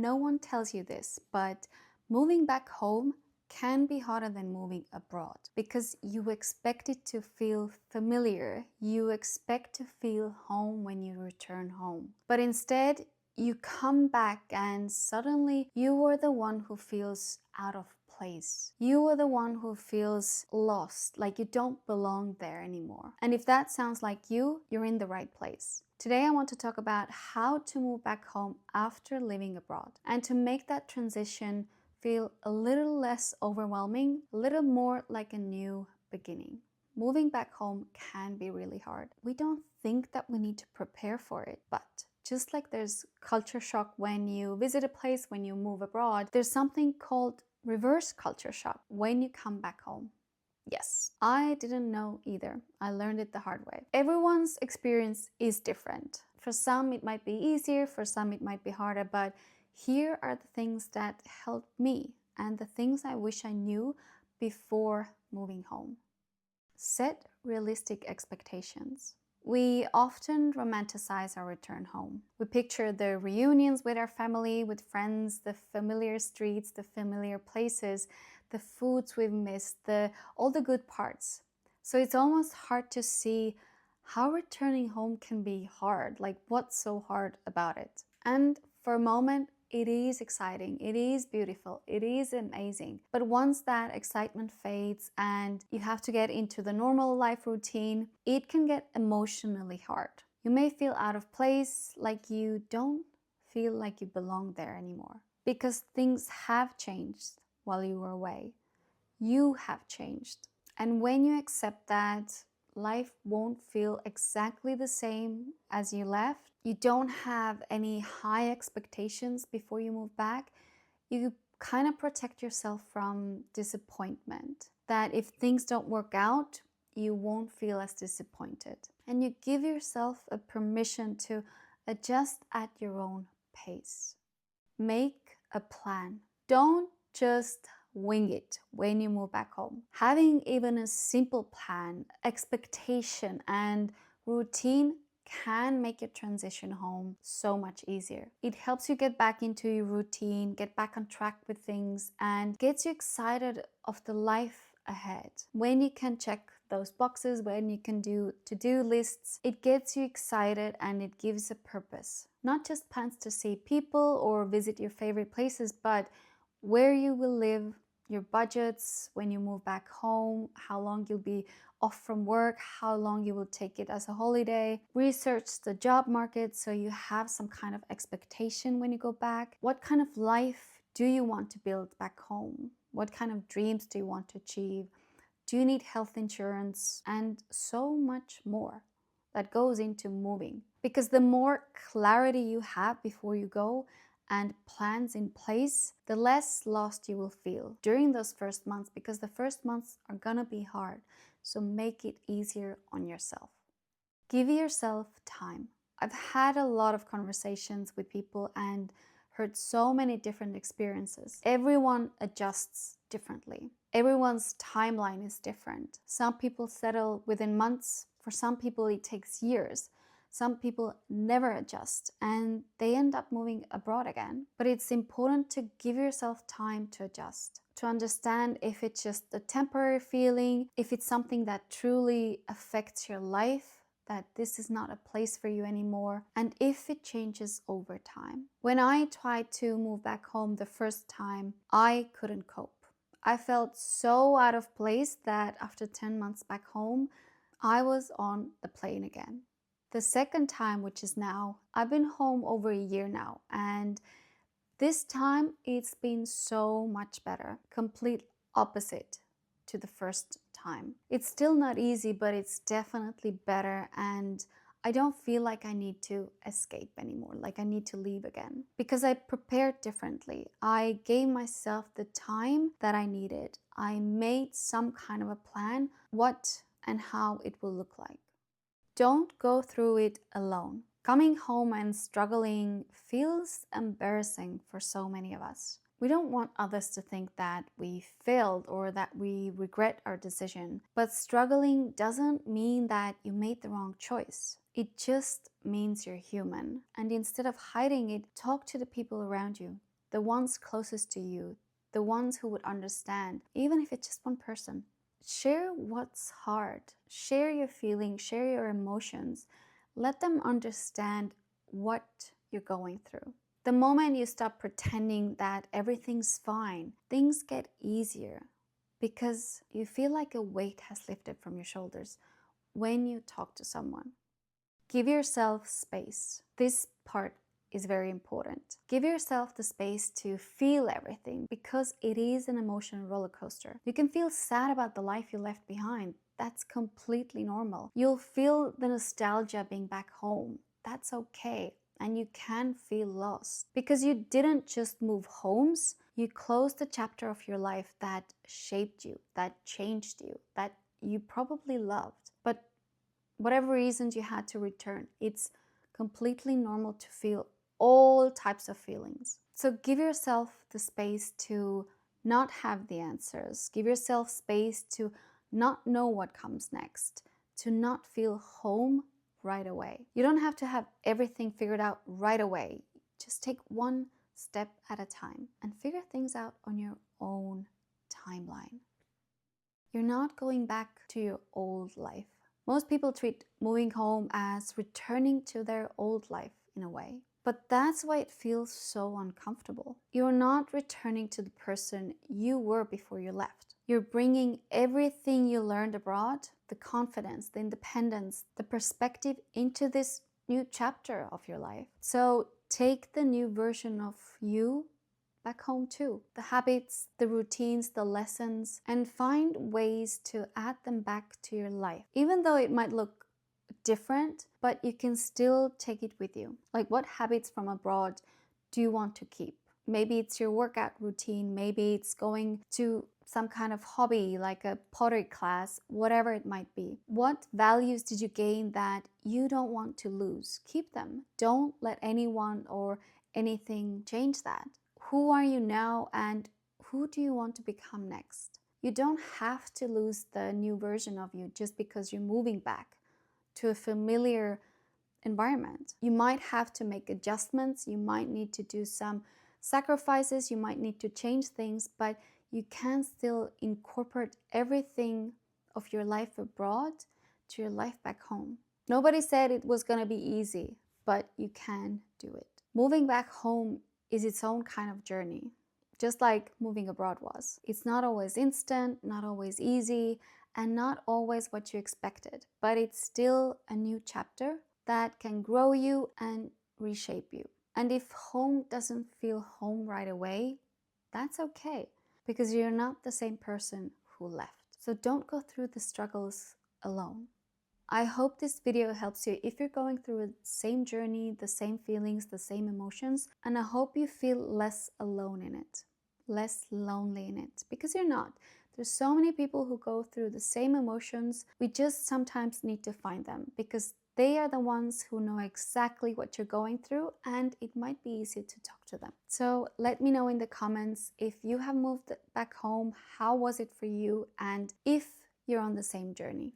no one tells you this, but moving back home can be harder than moving abroad because you expect it to feel familiar. You expect to feel home when you return home. But instead, you come back and suddenly you are the one who feels out of place. You are the one who feels lost, like you don't belong there anymore. And if that sounds like you, you're in the right place. Today I want to talk about how to move back home after living abroad and to make that transition feel a little less overwhelming, a little more like a new beginning. Moving back home can be really hard. We don't think that we need to prepare for it, but just like there's culture shock when you visit a place, when you move abroad, there's something called reverse culture shock when you come back home. Yes, I didn't know either. I learned it the hard way. Everyone's experience is different. For some it might be easier, for some it might be harder, but here are the things that helped me and the things I wish I knew before moving home. Set realistic expectations. We often romanticize our return home. We picture the reunions with our family, with friends, the familiar streets, the familiar places, the foods we've missed, all the good parts. So it's almost hard to see how returning home can be hard, like what's so hard about it. And for a moment, it is exciting, it is beautiful, it is amazing. But once that excitement fades and you have to get into the normal life routine, it can get emotionally hard. You may feel out of place, like you don't feel like you belong there anymore. Because things have changed while you were away. You have changed. And when you accept that life won't feel exactly the same as you left, you don't have any high expectations before you move back, you kind of protect yourself from disappointment. That if things don't work out, you won't feel as disappointed. And you give yourself a permission to adjust at your own pace. Make a plan. Don't just wing it when you move back home. Having even a simple plan, expectation, and routine can make your transition home so much easier. It helps you get back into your routine, get back on track with things, and gets you excited of the life ahead. When you can check those boxes, when you can do to-do lists, it gets you excited and it gives a purpose. Not just plans to see people or visit your favorite places, but where you will live, your budgets when you move back home, how long you'll be off from work, how long you will take it as a holiday. Research the job market so you have some kind of expectation when you go back. What kind of life do you want to build back home? What kind of dreams do you want to achieve? Do you need health insurance? And so much more that goes into moving. Because the more clarity you have before you go and plans in place, the less lost you will feel during those first months, because the first months are gonna be hard. So make it easier on yourself. Give yourself time. I've had a lot of conversations with people and heard so many different experiences. Everyone adjusts differently. Everyone's timeline is different. Some people settle within months. For some people, it takes years. Some people never adjust and they end up moving abroad again. But it's important to give yourself time to adjust, to understand if it's just a temporary feeling, if it's something that truly affects your life, that this is not a place for you anymore, and if it changes over time. When I tried to move back home the first time, I couldn't cope. I felt so out of place that after 10 months back home, I was on the plane again. The second time, which is now, I've been home over a year now, and this time it's been so much better. Complete opposite to the first time. It's still not easy, but it's definitely better, and I don't feel like I need to escape anymore, like I need to leave again. Because I prepared differently. I gave myself the time that I needed. I made some kind of a plan, what and how it will look like. Don't go through it alone. Coming home and struggling feels embarrassing for so many of us. We don't want others to think that we failed or that we regret our decision. But struggling doesn't mean that you made the wrong choice. It just means you're human. And instead of hiding it, talk to the people around you, the ones closest to you, the ones who would understand, even if it's just one person. Share what's hard. Share your feelings, share your emotions. Let them understand what you're going through. The moment you stop pretending that everything's fine, things get easier because you feel like a weight has lifted from your shoulders when you talk to someone. Give yourself space. This part is very important. Give yourself the space to feel everything because it is an emotional roller coaster. You can feel sad about the life you left behind. That's completely normal. You'll feel the nostalgia being back home. That's okay. And you can feel lost because you didn't just move homes. You closed the chapter of your life that shaped you, that changed you, that you probably loved. But whatever reasons you had to return, it's completely normal to feel all types of feelings. So give yourself the space to not have the answers. Give yourself space to not know what comes next, to not feel home right away. You don't have to have everything figured out right away. Just take one step at a time and figure things out on your own timeline. You're not going back to your old life. Most people treat moving home as returning to their old life in a way. But that's why it feels so uncomfortable. You're not returning to the person you were before you left. You're bringing everything you learned abroad, the confidence, the independence, the perspective into this new chapter of your life. So take the new version of you back home too. The habits, the routines, the lessons, and find ways to add them back to your life. Even though it might look different, but you can still take it with you. Like, what habits from abroad do you want to keep? Maybe it's your workout routine, maybe it's going to some kind of hobby like a pottery class, whatever it might be. What values did you gain that you don't want to lose? Keep them. Don't let anyone or anything change that. Who are you now and who do you want to become next? You don't have to lose the new version of you just because you're moving back to a familiar environment. You might have to make adjustments, you might need to do some sacrifices, you might need to change things, but you can still incorporate everything of your life abroad to your life back home. Nobody said it was going to be easy, but you can do it. Moving back home is its own kind of journey, just like moving abroad was. It's not always instant, not always easy, and not always what you expected, but it's still a new chapter that can grow you and reshape you. And if home doesn't feel home right away, that's okay, because you're not the same person who left. So don't go through the struggles alone. I hope this video helps you if you're going through the same journey, the same feelings, the same emotions, and I hope you feel less alone in it, less lonely in it, because you're not. There's so many people who go through the same emotions. We just sometimes need to find them because they are the ones who know exactly what you're going through, and it might be easy to talk to them. So let me know in the comments if you have moved back home, how was it for you, and if you're on the same journey.